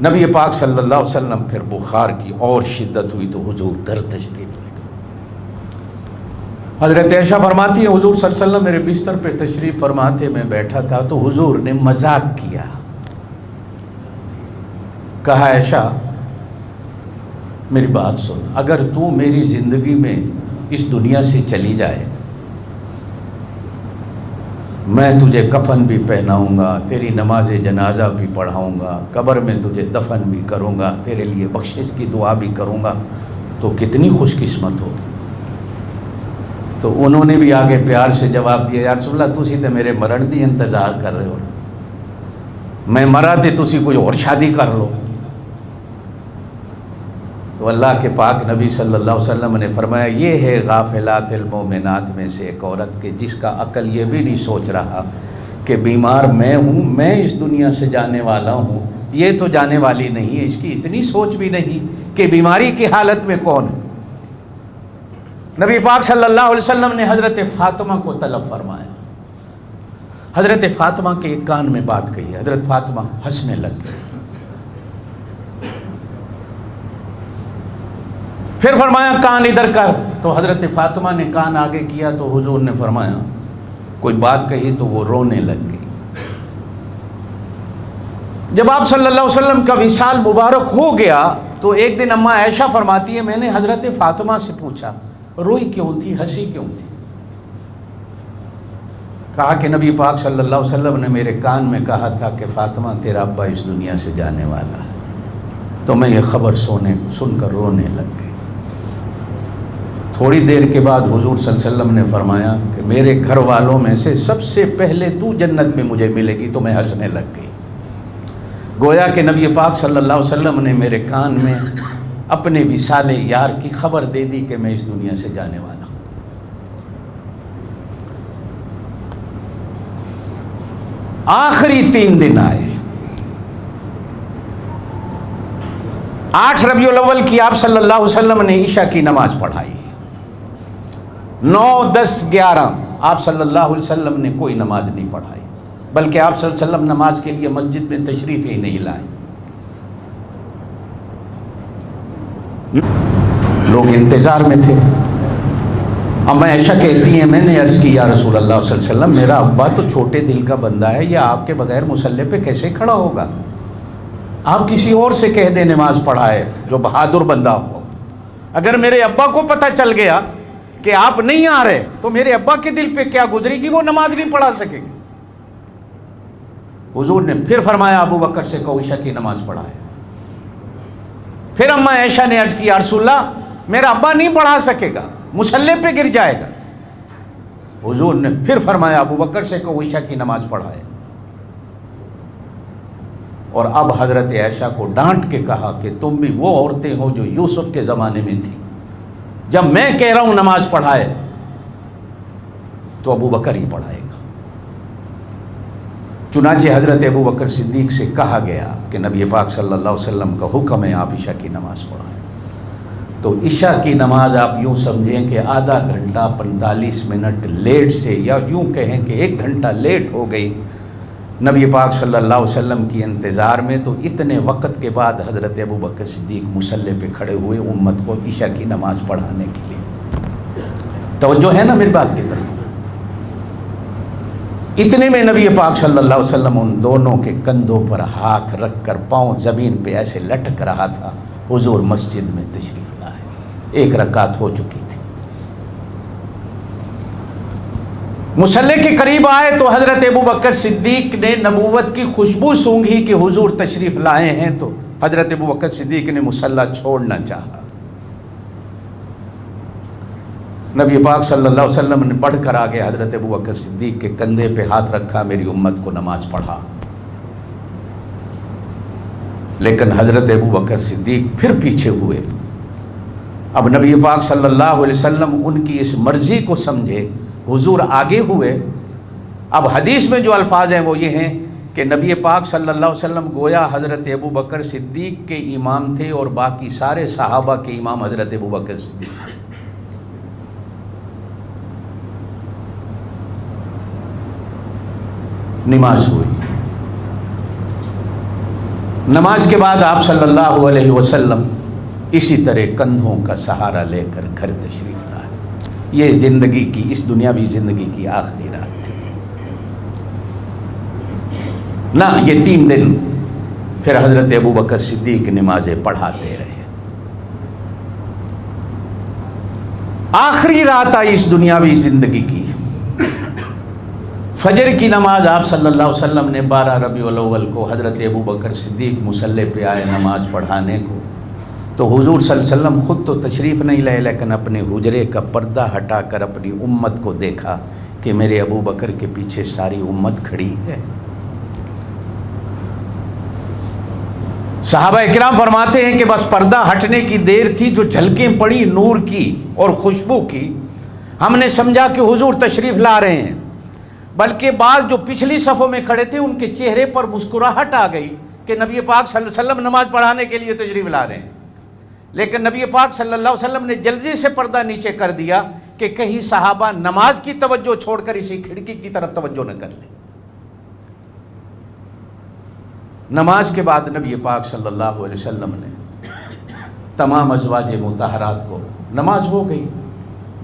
نبی پاک صلی اللہ علیہ وسلم پھر بخار کی اور شدت ہوئی تو حضور گھر تشریف لے گئے۔ حضرت عائشہ فرماتی ہے حضور صلی اللہ علیہ وسلم میرے بستر پہ تشریف فرماتے، میں بیٹھا تھا تو حضور نے مذاق کیا، کہا عائشہ میری بات سن، اگر تو میری زندگی میں اس دنیا سے چلی جائے میں تجھے کفن بھی پہناؤں گا، تیری نماز جنازہ بھی پڑھاؤں گا، قبر میں تجھے دفن بھی کروں گا، تیرے لیے بخشش کی دعا بھی کروں گا، تو کتنی خوش قسمت ہوگی۔ تو انہوں نے بھی آگے پیار سے جواب دیا، یا رسول اللہ تسی تے میرے مرن دی انتظار کر رہے ہو، میں مرا تے تسی کوئی اور شادی کر لو۔ تو اللہ کے پاک نبی صلی اللہ علیہ وسلم نے فرمایا یہ ہے غافلات المومنات میں سے ایک عورت کے جس کا عقل یہ بھی نہیں سوچ رہا کہ بیمار میں ہوں، میں اس دنیا سے جانے والا ہوں، یہ تو جانے والی نہیں ہے، اس کی اتنی سوچ بھی نہیں کہ بیماری کی حالت میں کون ہے۔ نبی پاک صلی اللہ علیہ وسلم نے حضرت فاطمہ کو طلب فرمایا، حضرت فاطمہ کے ایک کان میں بات کہی، حضرت فاطمہ ہنسنے لگ گئی، پھر فرمایا کان ادھر کر، تو حضرت فاطمہ نے کان آگے کیا تو حضور نے فرمایا کوئی بات کہی تو وہ رونے لگ گئی۔ جب آپ صلی اللہ علیہ وسلم کا وصال مبارک ہو گیا تو ایک دن اماں عائشہ فرماتی ہے میں نے حضرت فاطمہ سے پوچھا روئی کیوں تھی، ہنسی کیوں تھی؟ کہا کہ نبی پاک صلی اللہ علیہ وسلم نے میرے کان میں کہا تھا کہ فاطمہ تیرا ابا اس دنیا سے جانے والا ہے، تو میں یہ خبر سن کر رونے لگ گئی۔ تھوڑی دیر کے بعد حضور صلی اللہ علیہ وسلم نے فرمایا کہ میرے گھر والوں میں سے سب سے پہلے تو جنت میں مجھے ملے گی، تو میں ہنسنے لگ گئی۔ گویا کہ نبی پاک صلی اللہ علیہ وسلم نے میرے کان میں اپنے وصال یار کی خبر دے دی کہ میں اس دنیا سے جانے والا ہوں۔ آخری 3 دن آئے، 8 ربیع الاول کی آپ صلی اللہ علیہ وسلم نے عشاء کی نماز پڑھائی، 9، 10، 11 آپ صلی اللہ علیہ وسلم نے کوئی نماز نہیں پڑھائی، بلکہ آپ صلی اللہ علیہ وسلم نماز کے لیے مسجد میں تشریف ہی نہیں لائے۔ لوگ انتظار میں تھے۔ اما عائشہ کہتی ہیں میں نے عرض کی یا رسول اللہ صلی اللہ علیہ وسلم میرا ابا تو چھوٹے دل کا بندہ ہے، یہ آپ کے بغیر مصلی پہ کیسے کھڑا ہوگا؟ آپ کسی اور سے کہہ دیں نماز پڑھائے جو بہادر بندہ ہو۔ اگر میرے ابا کو پتہ چل گیا کہ آپ نہیں آ رہے تو میرے ابا کے دل پہ کیا گزرے گی، وہ نماز نہیں پڑھا سکے گی۔ حضور نے پھر فرمایا ابو بکر سے کہو عشاء کی نماز پڑھائے۔ پھر اما عائشہ نے عرض کی یا رسول اللہ میرا ابا نہیں پڑھا سکے گا، مصلی پہ گر جائے گا۔ حضور نے پھر فرمایا ابو بکر سے کہو عشاء کی نماز پڑھائے۔ اور اب حضرت عائشہ کو ڈانٹ کے کہا کہ تم بھی وہ عورتیں ہو جو یوسف کے زمانے میں تھی، جب میں کہہ رہا ہوں نماز پڑھائے تو ابو بکر ہی پڑھائے گا۔ چنانچہ حضرت ابو بکر صدیق سے کہا گیا کہ نبی پاک صلی اللہ علیہ وسلم کا حکم ہے آپ عشاء کی نماز پڑھائیں۔ تو عشاء کی نماز آپ یوں سمجھیں کہ آدھا گھنٹہ 45 منٹ لیٹ سے، یا یوں کہیں کہ 1 گھنٹہ لیٹ ہو گئی نبی پاک صلی اللہ علیہ وسلم کی انتظار میں، تو اتنے وقت کے بعد حضرت ابو بکر صدیق مصلی پہ کھڑے ہوئے امت کو عشاء کی نماز پڑھانے کے لیے۔ توجہ ہے نا میری بات کی طرف؟ اتنے میں نبی پاک صلی اللہ علیہ وسلم ان دونوں کے کندھوں پر ہاتھ رکھ کر پاؤں زمین پہ ایسے لٹک رہا تھا، حضور مسجد میں تشریف لائے، 1 رکعت ہو چکی تھی۔ مصلی کے قریب آئے تو حضرت ابو بکر صدیق نے نبوت کی خوشبو سونگھی کہ حضور تشریف لائے ہیں، تو حضرت ابو بکر صدیق نے مصلی چھوڑنا چاہا۔ نبی پاک صلی اللہ علیہ وسلم نے بڑھ کر آگے حضرت ابو بکر صدیق کے کندھے پہ ہاتھ رکھا، میری امت کو نماز پڑھا۔ لیکن حضرت ابو بکر صدیق پھر پیچھے ہوئے۔ اب نبی پاک صلی اللہ علیہ وسلم ان کی اس مرضی کو سمجھے، حضور آگے ہوئے۔ اب حدیث میں جو الفاظ ہیں وہ یہ ہیں کہ نبی پاک صلی اللہ علیہ وسلم گویا حضرت ابو بکر صدیق کے امام تھے اور باقی سارے صحابہ کے امام حضرت ابو بکر صدیق تھے۔ نماز ہوئی، نماز کے بعد آپ صلی اللہ علیہ وسلم اسی طرح کندھوں کا سہارا لے کر گھر تشریف لائے. یہ زندگی کی، اس دنیاوی زندگی کی آخری رات تھی. نہ یہ 3 دن پھر حضرت ابوبکر صدیق نمازیں پڑھاتے رہے. آخری رات آئی اس دنیاوی زندگی کی. فجر کی نماز آپ صلی اللہ علیہ وسلم نے 12 ربیع الاول کو حضرت ابوبکر صدیق مصلی پہ آئے نماز پڑھانے کو، تو حضور صلی اللہ علیہ وسلم خود تو تشریف نہیں لائے، لیکن اپنے حجرے کا پردہ ہٹا کر اپنی امت کو دیکھا کہ میرے ابوبکر کے پیچھے ساری امت کھڑی ہے. صحابہ اکرام فرماتے ہیں کہ بس پردہ ہٹنے کی دیر تھی، جو جھلکیں پڑی نور کی اور خوشبو کی، ہم نے سمجھا کہ حضور تشریف لا رہے ہیں. بلکہ بعض جو پچھلی صفوں میں کھڑے تھے ان کے چہرے پر مسکراہٹ آ گئی کہ نبی پاک صلی اللہ علیہ وسلم نماز پڑھانے کے لیے تشریف لا رہے ہیں. لیکن نبی پاک صلی اللہ علیہ وسلم نے جلدی سے پردہ نیچے کر دیا کہ کہیں صحابہ نماز کی توجہ چھوڑ کر اسی کھڑکی کی طرف توجہ نہ کر لیں. نماز کے بعد نبی پاک صلی اللہ علیہ وسلم نے تمام ازواج مطہرات کو، نماز ہو گئی،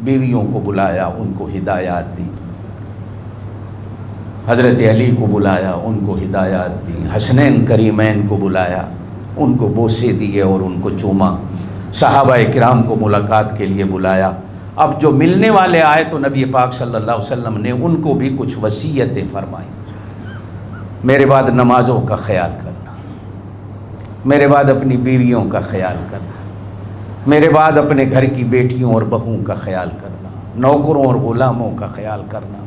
بیویوں کو بلایا، ان کو ہدایات دی. حضرت علی کو بلایا، ان کو ہدایات دی. حسنین کریمین کو بلایا، ان کو بوسے دیے اور ان کو چوما. صحابہ کرام کو ملاقات کے لیے بلایا. اب جو ملنے والے آئے تو نبی پاک صلی اللہ علیہ وسلم نے ان کو بھی کچھ وصیتیں فرمائیں. میرے بعد نمازوں کا خیال کرنا، میرے بعد اپنی بیویوں کا خیال کرنا، میرے بعد اپنے گھر کی بیٹیوں اور بہوؤں کا خیال کرنا، نوکروں اور غلاموں کا خیال کرنا.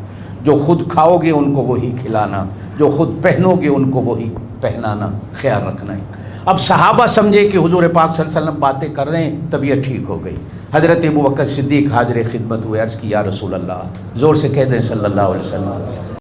جو خود کھاؤ گے ان کو وہی کھلانا، جو خود پہنو گے ان کو وہی پہنانا، خیال رکھنا ہے. اب صحابہ سمجھے کہ حضور پاک صلی اللہ علیہ وسلم باتیں کر رہے ہیں، طبیعت ٹھیک ہو گئی. حضرت ابوبکر صدیق حاضر خدمت ہوئے، عرض کی یا رسول اللہ، زور سے کہہ دیں صلی اللہ علیہ وسلم.